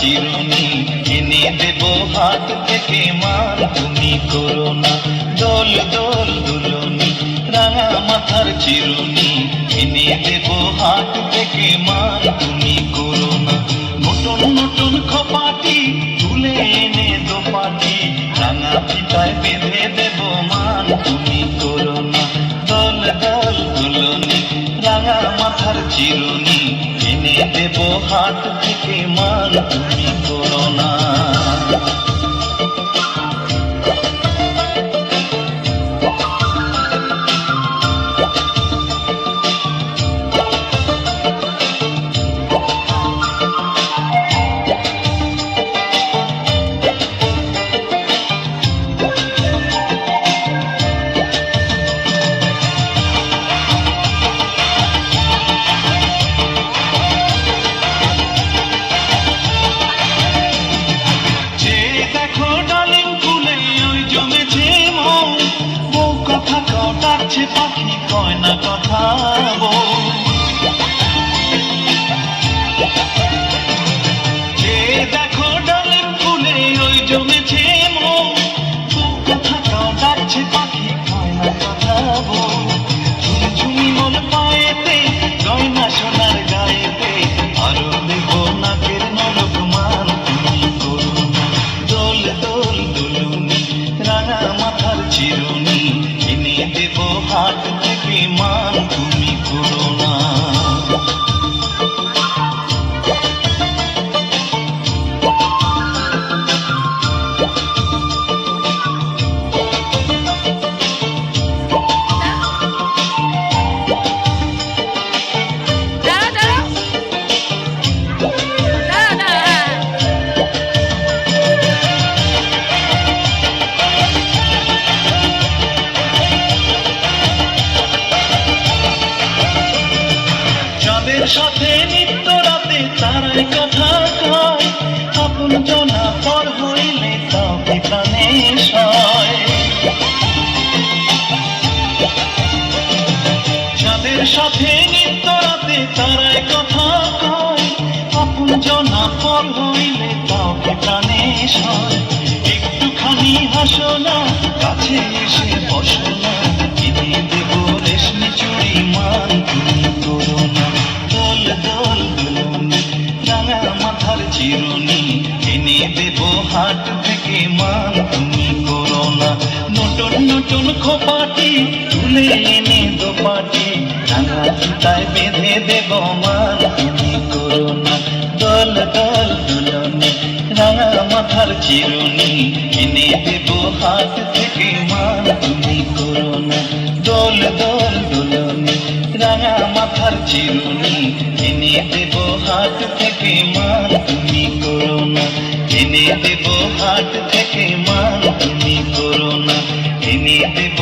চিরুনি এনে দেব হাত থেকে মান তুমি করো না। দোল দোল দুলনি রাঙা মাথার চিরুনি এনে দেব হাত থেকে মান তুমি করো না। নতুন নতুন খপাটি তুলে এনে দোপাটি রাঙা ফিতায় বেঁধে দেব মান তুমি করো না। দোল দোল দুলনি রাঙা মাথার চিরুনি এনে দেব হাত থেকে মান তুমি করো না। পাখি কয় না কথা যে দেখো ডালিম ফুলে ওই জমেছে কথা কাও ডাকছে পাখি কয় না কথা ঝুমঝুমি মন পায়েতে গয়না সোনার গায়েতে আরো দেব নাকের নরক মান তুমি করো না। দোল দোল দুলুনি রাঙা মাথার চিরুনি এনে দেব হাত থেকে মান তুমি করো না। সাথে নিত্য রাতে তারাই কথা কয় আপন জনা পর হইলে তাও কি প্রাণে সয়। যাদের সাথে নিত্য রাতে তারাই কথা কয় আপন জনা পর হইলে তাও কি প্রাণে সয়। একটুখানি হাসো না কাছে এসে বসো না এনে দেব রেশমি চুড়ি মান তুমি করো না। দোল দোল দুলনি রাঙা মাথার চিরুনি এনে দেব হাত থেকে মান তুমি করো না। নতুন নতুন খোপাটি তুলে এনে দোপাটি রাঙা ফিতায় বেঁধে দেব মান তুমি করো না। দোল দোল দুলনি রাঙা মাথার চিরুনি এনে দেব হাত থেকে মান তুমি করো না। দোল দোল দুলনি রাঙা মাথার চিরুনি এনে দেব হাত থেকে মান তুমি করো না। এনে দেব হাত থেকে মান তুমি করো না। এনে দেব